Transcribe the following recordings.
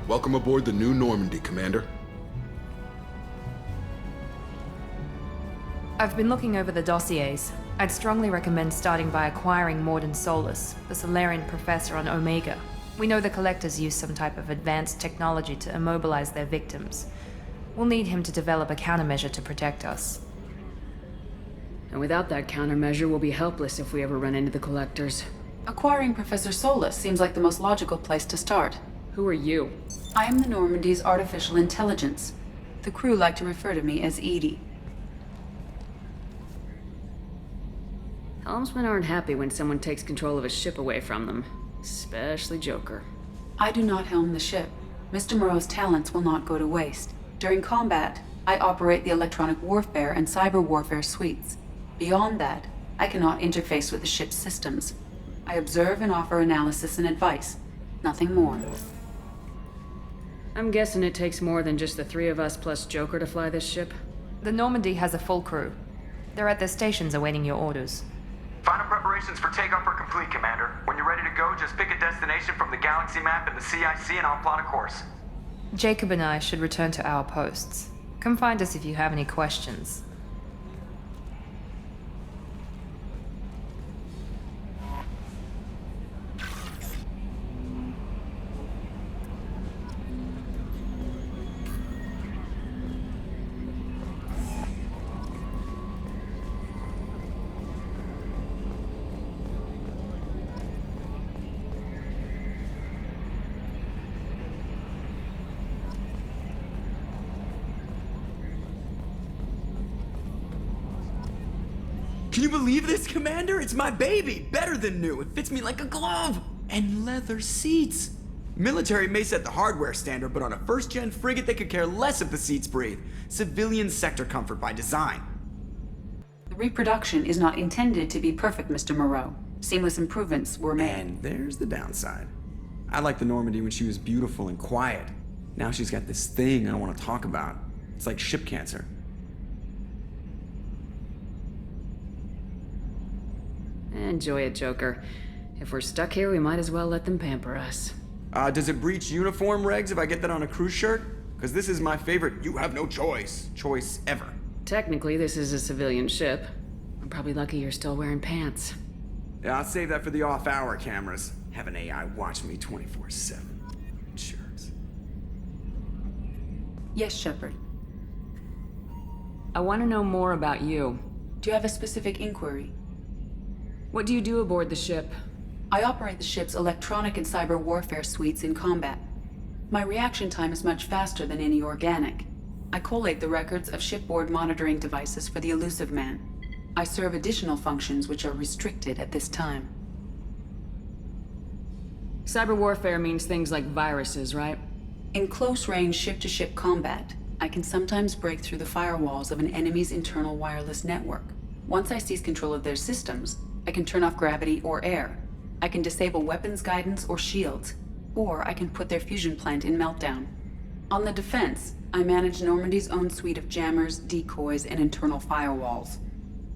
Welcome aboard the new Normandy, Commander. I've been looking over the dossiers. I'd strongly recommend starting by acquiring Morden Solus, the Solarian professor on Omega. We know the Collectors use some type of advanced technology to immobilize their victims. We'll need him to develop a countermeasure to protect us. And without that countermeasure, we'll be helpless if we ever run into the Collectors. Acquiring Professor Solus seems like the most logical place to start. Who are you? I am the Normandy's artificial intelligence. The crew like to refer to me as Edie. Helmsmen aren't happy when someone takes control of a ship away from them. Especially Joker. I do not helm the ship. Mr. Moreau's talents will not go to waste. During combat, I operate the electronic warfare and cyber warfare suites. Beyond that, I cannot interface with the ship's systems. I observe and offer analysis and advice. Nothing more. I'm guessing it takes more than just the three of us plus Joker to fly this ship? The Normandy has a full crew. They're at their stations awaiting your orders. Final preparations for takeoff are complete, Commander. When you're ready to go, just pick a destination from the galaxy map and the CIC and I'll plot a course. Jacob and I should return to our posts. Come find us if you have any questions. Can you believe this, Commander? It's my baby! Better than new. It fits me like a glove! And leather seats! Military may set the hardware standard, but on a first-gen frigate, they could care less if the seats breathe. Civilian sector comfort by design. The reproduction is not intended to be perfect, Mr. Moreau. Seamless improvements were made. And there's the downside. I liked the Normandy when she was beautiful and quiet. Now she's got this thing I don't want to talk about. It's like ship cancer. Enjoy it, Joker. If we're stuck here, we might as well let them pamper us. Does it breach uniform regs if I get that on a cruise shirt? Because this is my favorite you have no choice ever. Technically, this is a civilian ship. I'm probably lucky you're still wearing pants. Yeah, I'll save that for the off-hour cameras. Have an AI watch me 24/7. Shirts. Yes, Shepard. I want to know more about you. Do you have a specific inquiry? What do you do aboard the ship? I operate the ship's electronic and cyber warfare suites in combat. My reaction time is much faster than any organic. I collate the records of shipboard monitoring devices for the Elusive Man. I serve additional functions which are restricted at this time. Cyber warfare means things like viruses, right? In close-range ship-to-ship combat, I can sometimes break through the firewalls of an enemy's internal wireless network. Once I seize control of their systems, I can turn off gravity or air. I can disable weapons guidance or shields, or I can put their fusion plant in meltdown. On the defense, I manage Normandy's own suite of jammers, decoys, and internal firewalls.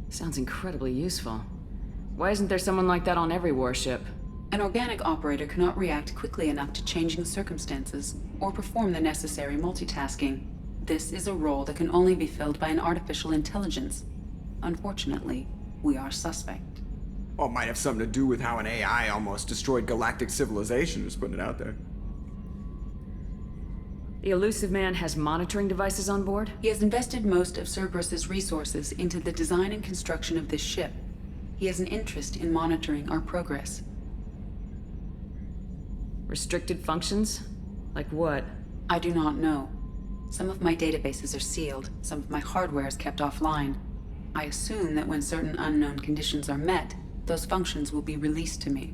Sounds incredibly useful. Why isn't there someone like that on every warship? An organic operator cannot react quickly enough to changing circumstances, or perform the necessary multitasking. This is a role that can only be filled by an artificial intelligence. Unfortunately, we are suspect. Well, it might have something to do with how an AI almost destroyed galactic civilization, just putting it out there. The Elusive Man has monitoring devices on board? He has invested most of Cerberus's resources into the design and construction of this ship. He has an interest in monitoring our progress. Restricted functions? Like what? I do not know. Some of my databases are sealed, some of my hardware is kept offline. I assume that when certain unknown conditions are met, those functions will be released to me.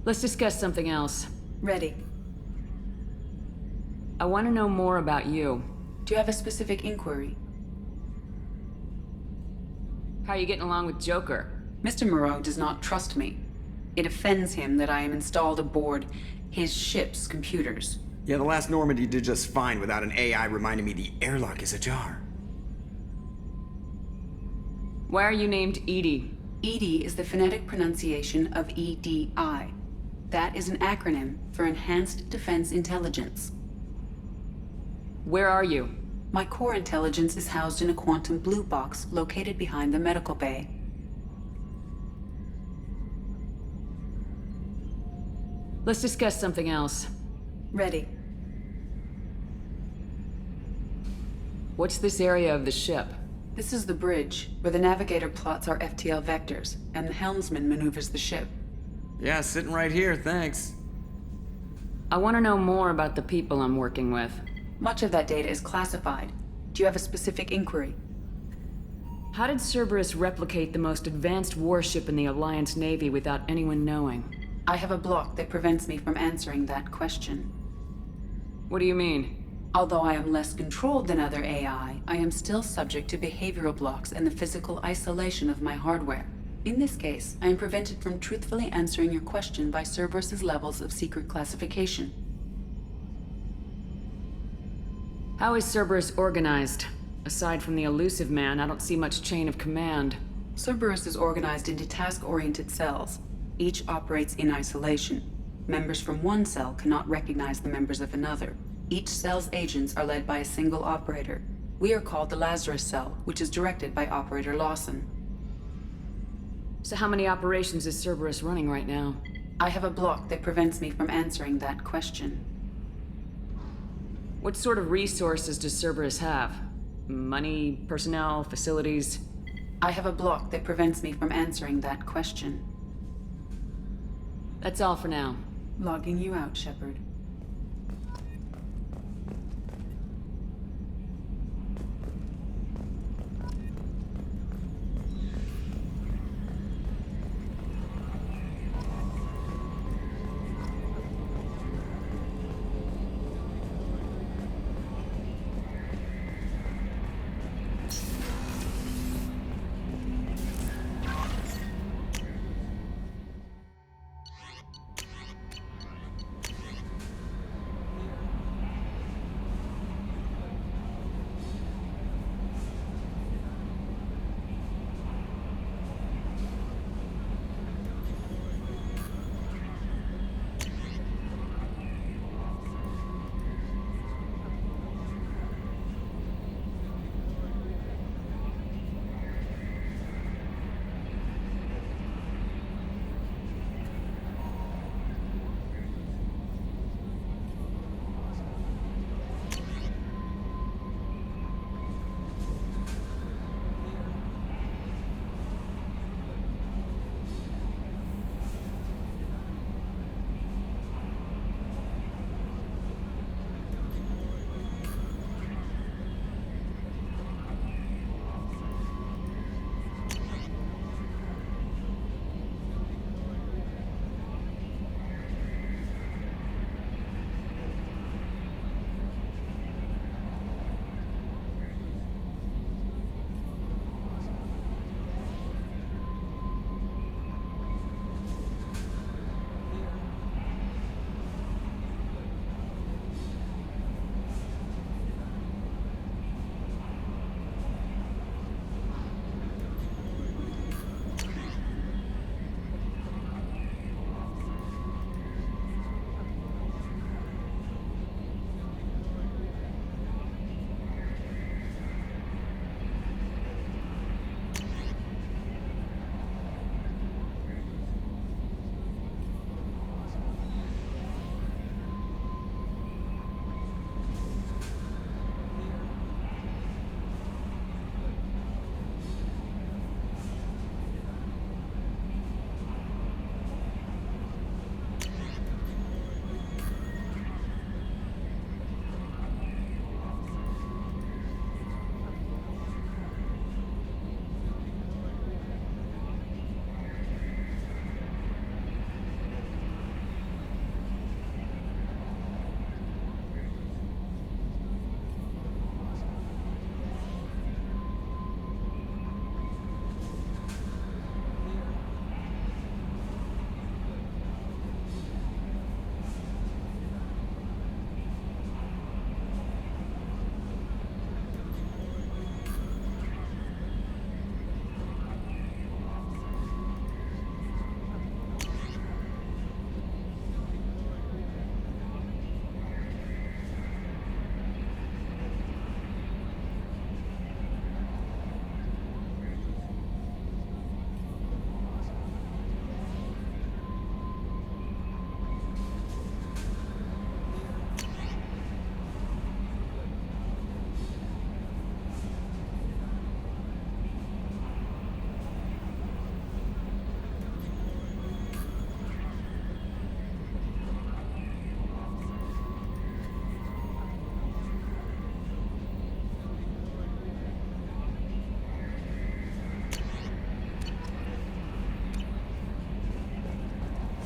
Let's discuss something else. Ready. I want to know more about you. Do you have a specific inquiry? How are you getting along with Joker? Mr. Moreau does not trust me. It offends him that I am installed aboard his ship's computers. Yeah, the last Normandy did just fine without an AI reminding me the airlock is ajar. Why are you named Edie? Edie is the phonetic pronunciation of EDI. That is an acronym for Enhanced Defense Intelligence. Where are you? My core intelligence is housed in a quantum blue box located behind the medical bay. Let's discuss something else. Ready. What's this area of the ship? This is the bridge, where the navigator plots our FTL vectors, and the helmsman maneuvers the ship. Yeah, sitting right here, thanks. I want to know more about the people I'm working with. Much of that data is classified. Do you have a specific inquiry? How did Cerberus replicate the most advanced warship in the Alliance Navy without anyone knowing? I have a block that prevents me from answering that question. What do you mean? Although I am less controlled than other AI, I am still subject to behavioral blocks and the physical isolation of my hardware. In this case, I am prevented from truthfully answering your question by Cerberus's levels of secret classification. How is Cerberus organized? Aside from the elusive man, I don't see much chain of command. Cerberus is organized into task-oriented cells. Each operates in isolation. Members from one cell cannot recognize the members of another. Each cell's agents are led by a single operator. We are called the Lazarus Cell, which is directed by Operator Lawson. So how many operations is Cerberus running right now? I have a block that prevents me from answering that question. What sort of resources does Cerberus have? Money, personnel, facilities? I have a block that prevents me from answering that question. That's all for now. Logging you out, Shepard.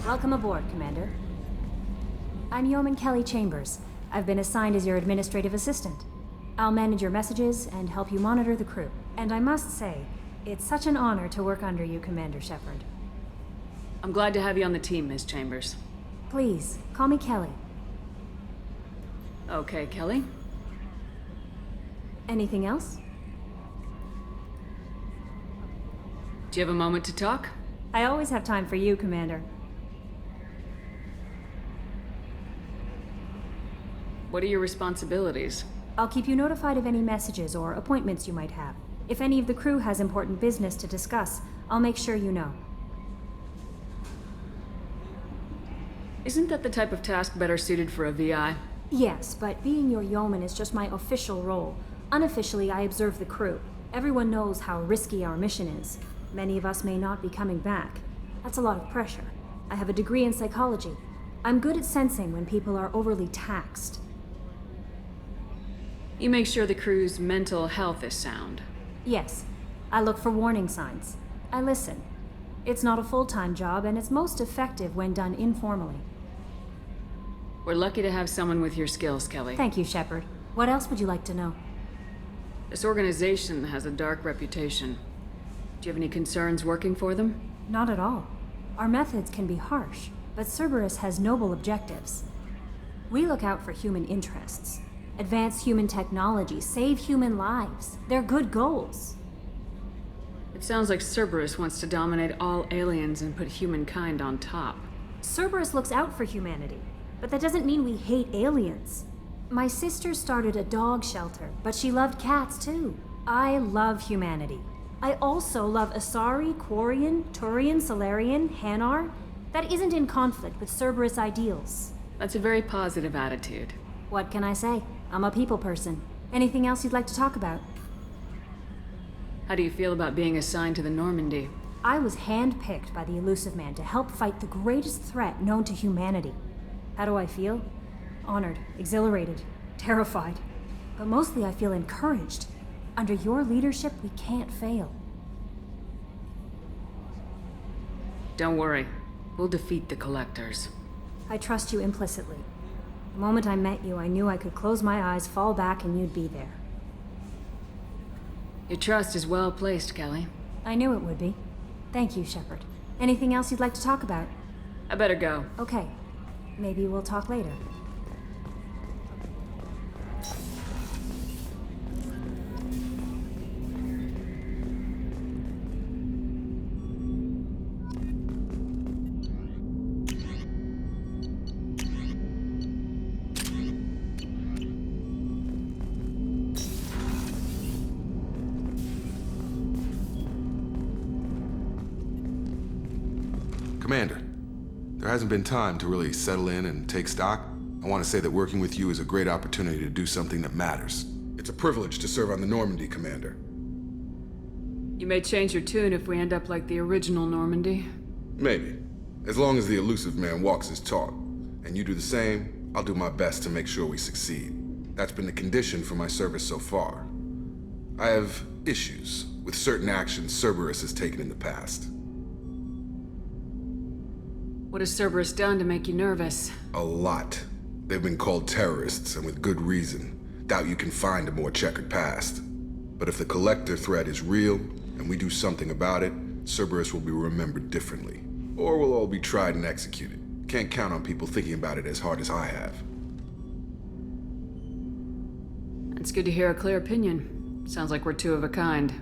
Welcome aboard, Commander. I'm Yeoman Kelly Chambers. I've been assigned as your administrative assistant. I'll manage your messages and help you monitor the crew. And I must say, it's such an honor to work under you, Commander Shepard. I'm glad to have you on the team, Ms. Chambers. Please, call me Kelly. Okay, Kelly. Anything else? Do you have a moment to talk? I always have time for you, Commander. What are your responsibilities? I'll keep you notified of any messages or appointments you might have. If any of the crew has important business to discuss, I'll make sure you know. Isn't that the type of task better suited for a VI? Yes, but being your yeoman is just my official role. Unofficially, I observe the crew. Everyone knows how risky our mission is. Many of us may not be coming back. That's a lot of pressure. I have a degree in psychology. I'm good at sensing when people are overly taxed. You make sure the crew's mental health is sound. Yes, I look for warning signs. I listen. It's not a full-time job, and it's most effective when done informally. We're lucky to have someone with your skills, Kelly. Thank you, Shepard. What else would you like to know? This organization has a dark reputation. Do you have any concerns working for them? Not at all. Our methods can be harsh, but Cerberus has noble objectives. We look out for human interests. Advance human technology, save human lives. They're good goals. It sounds like Cerberus wants to dominate all aliens and put humankind on top. Cerberus looks out for humanity, but that doesn't mean we hate aliens. My sister started a dog shelter, but she loved cats too. I love humanity. I also love Asari, Quarian, Turian, Solarian, Hanar. That isn't in conflict with Cerberus ideals. That's a very positive attitude. What can I say? I'm a people person. Anything else you'd like to talk about? How do you feel about being assigned to the Normandy? I was handpicked by the Elusive Man to help fight the greatest threat known to humanity. How do I feel? Honored, exhilarated, terrified. But mostly I feel encouraged. Under your leadership, we can't fail. Don't worry. We'll defeat the Collectors. I trust you implicitly. The moment I met you, I knew I could close my eyes, fall back, and you'd be there. Your trust is well placed, Kelly. I knew it would be. Thank you, Shepard. Anything else you'd like to talk about? I better go. Okay. Maybe we'll talk later. Commander, there hasn't been time to really settle in and take stock. I want to say that working with you is a great opportunity to do something that matters. It's a privilege to serve on the Normandy, Commander. You may change your tune if we end up like the original Normandy. Maybe. As long as the Elusive Man walks his talk, and you do the same, I'll do my best to make sure we succeed. That's been the condition for my service so far. I have issues with certain actions Cerberus has taken in the past. What has Cerberus done to make you nervous? A lot. They've been called terrorists, and with good reason. Doubt you can find a more checkered past. But if the Collector threat is real, and we do something about it, Cerberus will be remembered differently. Or we'll all be tried and executed. Can't count on people thinking about it as hard as I have. It's good to hear a clear opinion. Sounds like we're two of a kind.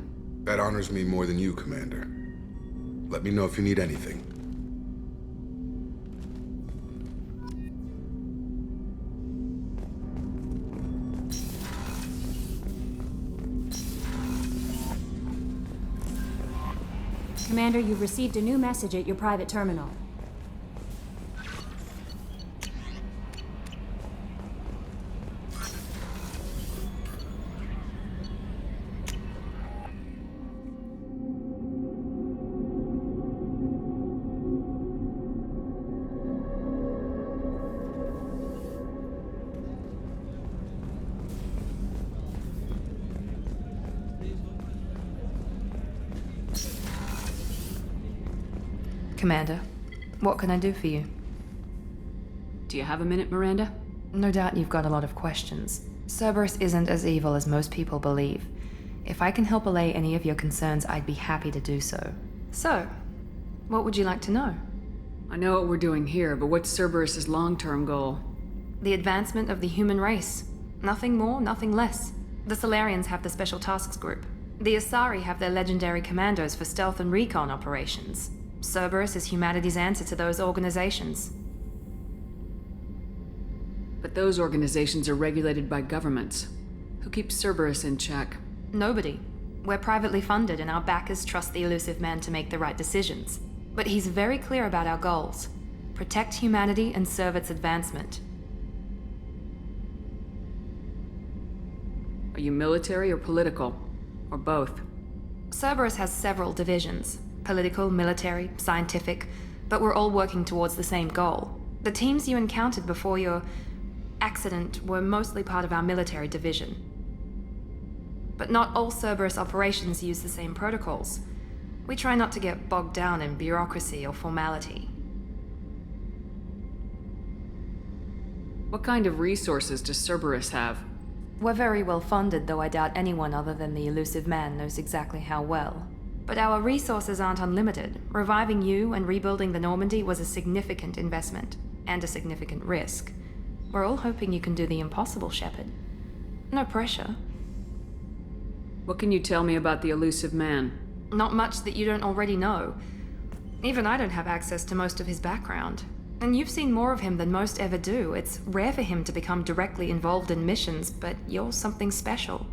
That honors me more than you, Commander. Let me know if you need anything. Commander, you've received a new message at your private terminal. Commander, What can I do for you? Do you have a minute, Miranda? No doubt you've got a lot of questions. Cerberus isn't as evil as most people believe. If I can help allay any of your concerns, I'd be happy to do so. So, what would you like to know? I know what we're doing here, but what's Cerberus's long-term goal? The advancement of the human race. Nothing more, nothing less. The Solarians have the Special Tasks Group. The Asari have their legendary commandos for stealth and recon operations. Cerberus is humanity's answer to those organizations. But those organizations are regulated by governments. Who keeps Cerberus in check? Nobody. We're privately funded and our backers trust the elusive man to make the right decisions. But he's very clear about our goals. Protect humanity and serve its advancement. Are you military or political? Or both? Cerberus has several divisions. Political, military, scientific, but we're all working towards the same goal. The teams you encountered before your accident were mostly part of our military division. But not all Cerberus operations use the same protocols. We try not to get bogged down in bureaucracy or formality. What kind of resources does Cerberus have? We're very well funded, though I doubt anyone other than the elusive man knows exactly how well. But our resources aren't unlimited. Reviving you and rebuilding the Normandy was a significant investment, and a significant risk. We're all hoping you can do the impossible, Shepard. No pressure. What can you tell me about the elusive man? Not much that you don't already know. Even I don't have access to most of his background. And you've seen more of him than most ever do. It's rare for him to become directly involved in missions, but you're something special.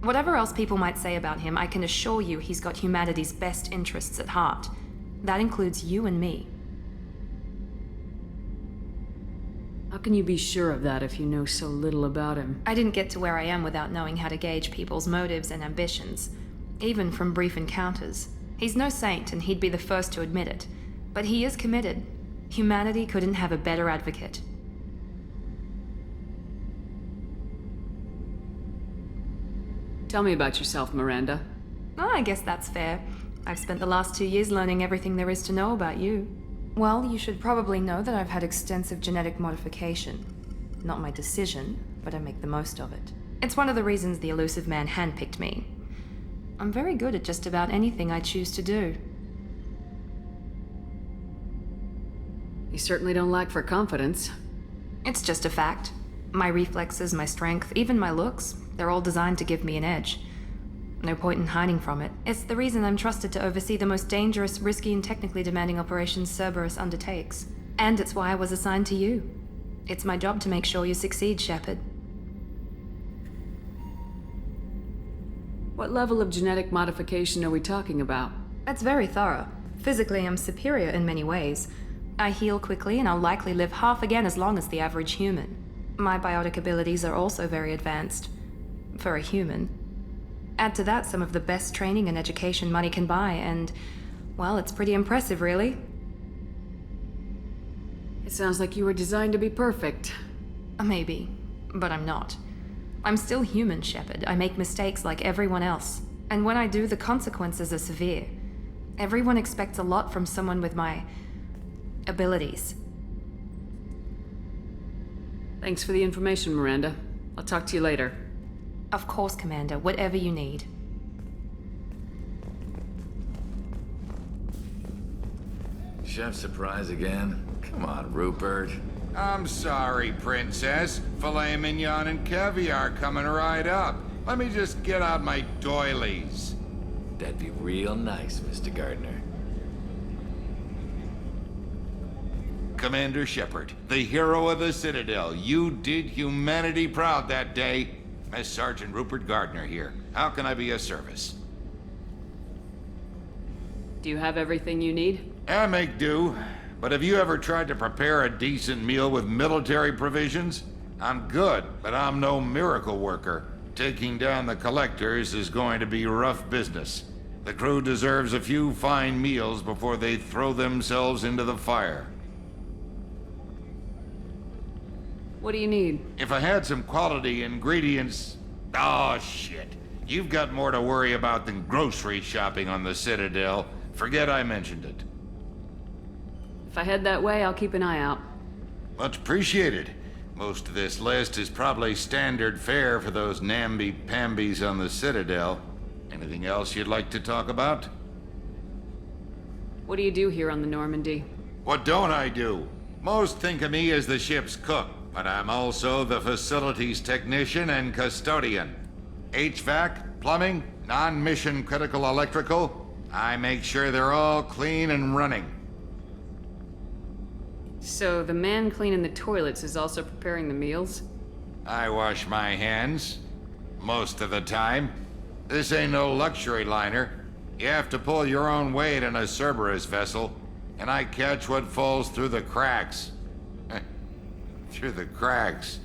Whatever else people might say about him, I can assure you he's got humanity's best interests at heart. That includes you and me. How can you be sure of that if you know so little about him? I didn't get to where I am without knowing how to gauge people's motives and ambitions, even from brief encounters. He's no saint, and he'd be the first to admit it. But he is committed. Humanity couldn't have a better advocate. Tell me about yourself, Miranda. Oh, I guess that's fair. I've spent the last 2 years learning everything there is to know about you. Well, you should probably know that I've had extensive genetic modification. Not my decision, but I make the most of it. It's one of the reasons the elusive man handpicked me. I'm very good at just about anything I choose to do. You certainly don't lack for confidence. It's just a fact. My reflexes, my strength, even my looks, they're all designed to give me an edge. No point in hiding from it. It's the reason I'm trusted to oversee the most dangerous, risky, and technically demanding operations Cerberus undertakes. And it's why I was assigned to you. It's my job to make sure you succeed, Shepard. What level of genetic modification are we talking about? That's very thorough. Physically, I'm superior in many ways. I heal quickly, and I'll likely live half again as long as the average human. My biotic abilities are also very advanced. For a human. Add to that some of the best training and education money can buy, and, well, it's pretty impressive, really. It sounds like you were designed to be perfect. Maybe, but I'm not. I'm still human, Shepard. I make mistakes like everyone else. And when I do, the consequences are severe. Everyone expects a lot from someone with my abilities. Thanks for the information, Miranda. I'll talk to you later. Of course, Commander. Whatever you need. Chef surprise again? Come on, Rupert. I'm sorry, Princess. Filet mignon and caviar coming right up. Let me just get out my doilies. That'd be real nice, Mr. Gardner. Commander Shepard, the hero of the Citadel. You did humanity proud that day. Mess Sergeant Rupert Gardner here. How can I be of service? Do you have everything you need? I make do. But have you ever tried to prepare a decent meal with military provisions? I'm good, but I'm no miracle worker. Taking down the collectors is going to be rough business. The crew deserves a few fine meals before they throw themselves into the fire. What do you need? If I had some quality ingredients... Oh, shit. You've got more to worry about than grocery shopping on the Citadel. Forget I mentioned it. If I head that way, I'll keep an eye out. Much appreciated. Most of this list is probably standard fare for those namby-pambies on the Citadel. Anything else you'd like to talk about? What do you do here on the Normandy? What don't I do? Most think of me as the ship's cook, but I'm also the facilities technician and custodian. HVAC, plumbing, non-mission critical electrical. I make sure they're all clean and running. So the man cleaning the toilets is also preparing the meals? I wash my hands. Most of the time. This ain't no luxury liner. You have to pull your own weight in a Cerberus vessel, and I catch what falls through the cracks. Through the cracks.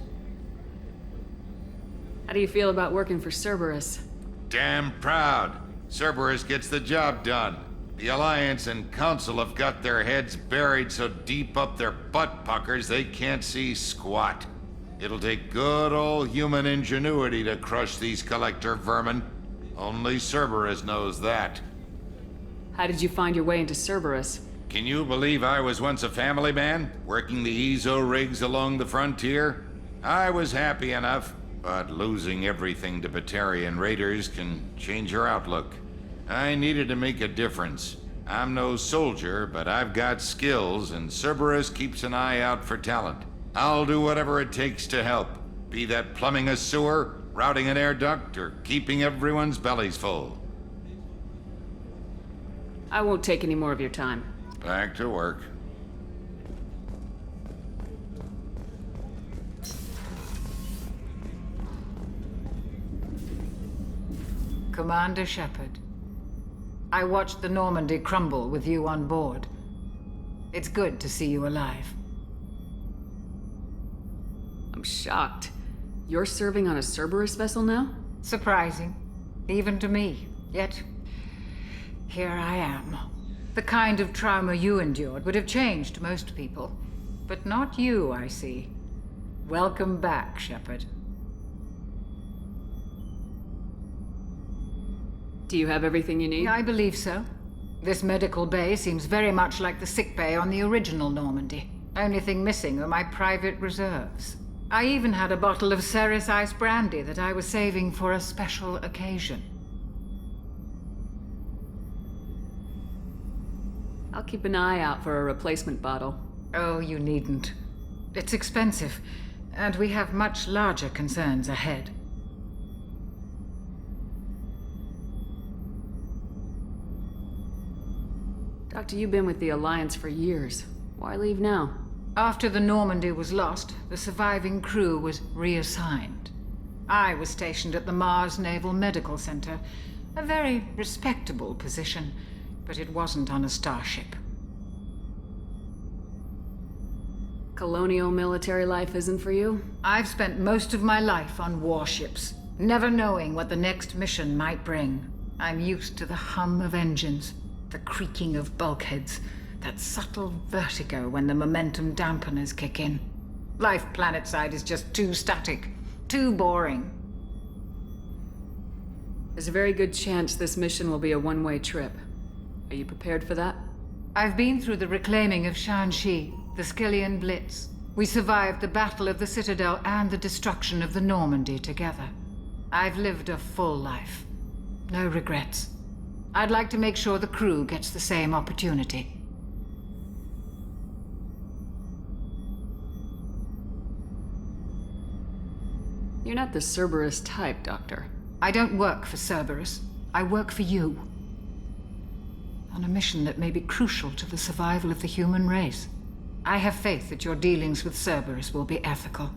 How do you feel about working for Cerberus? Damn proud. Cerberus gets the job done. The Alliance and Council have got their heads buried so deep up their butt puckers they can't see squat. It'll take good old human ingenuity to crush these collector vermin. Only Cerberus knows that. How did you find your way into Cerberus? Can you believe I was once a family man, working the EZO rigs along the frontier? I was happy enough, but losing everything to Batarian raiders can change your outlook. I needed to make a difference. I'm no soldier, but I've got skills, and Cerberus keeps an eye out for talent. I'll do whatever it takes to help, be that plumbing a sewer, routing an air duct, or keeping everyone's bellies full. I won't take any more of your time. Back to work. Commander Shepard, I watched the Normandy crumble with you on board. It's good to see you alive. I'm shocked. You're serving on a Cerberus vessel now? Surprising, even to me. Yet, here I am. The kind of trauma you endured would have changed most people. But not you, I see. Welcome back, Shepard. Do you have everything you need? I believe so. This medical bay seems very much like the sick bay on the original Normandy. Only thing missing are my private reserves. I even had a bottle of Ceres Ice brandy that I was saving for a special occasion. I'll keep an eye out for a replacement bottle. Oh, you needn't. It's expensive, and we have much larger concerns ahead. Doctor, you've been with the Alliance for years. Why leave now? After the Normandy was lost, the surviving crew was reassigned. I was stationed at the Mars Naval Medical Center, a very respectable position, but it wasn't on a starship. Colonial military life isn't for you? I've spent most of my life on warships, never knowing what the next mission might bring. I'm used to the hum of engines, the creaking of bulkheads, that subtle vertigo when the momentum dampeners kick in. Life planetside is just too static, too boring. There's a very good chance this mission will be a one-way trip. Are you prepared for that? I've been through the reclaiming of Shanxi, the Skillian Blitz. We survived the Battle of the Citadel and the destruction of the Normandy together. I've lived a full life. No regrets. I'd like to make sure the crew gets the same opportunity. You're not the Cerberus type, Doctor. I don't work for Cerberus. I work for you. On a mission that may be crucial to the survival of the human race. I have faith that your dealings with Cerberus will be ethical.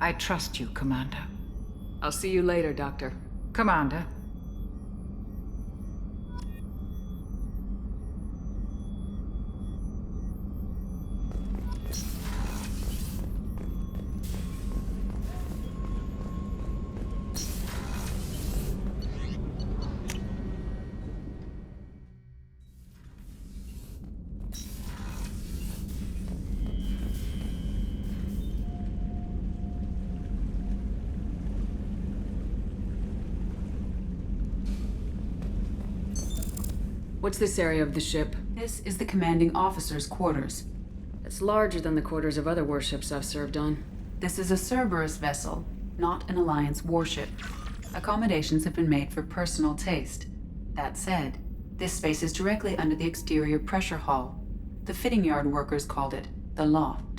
I trust you, Commander. I'll see you later, Doctor. Commander. What's this area of the ship? This is the commanding officer's quarters. It's larger than the quarters of other warships I've served on. This is a Cerberus vessel, not an Alliance warship. Accommodations have been made for personal taste. That said, this space is directly under the exterior pressure hull. The fitting yard workers called it the loft.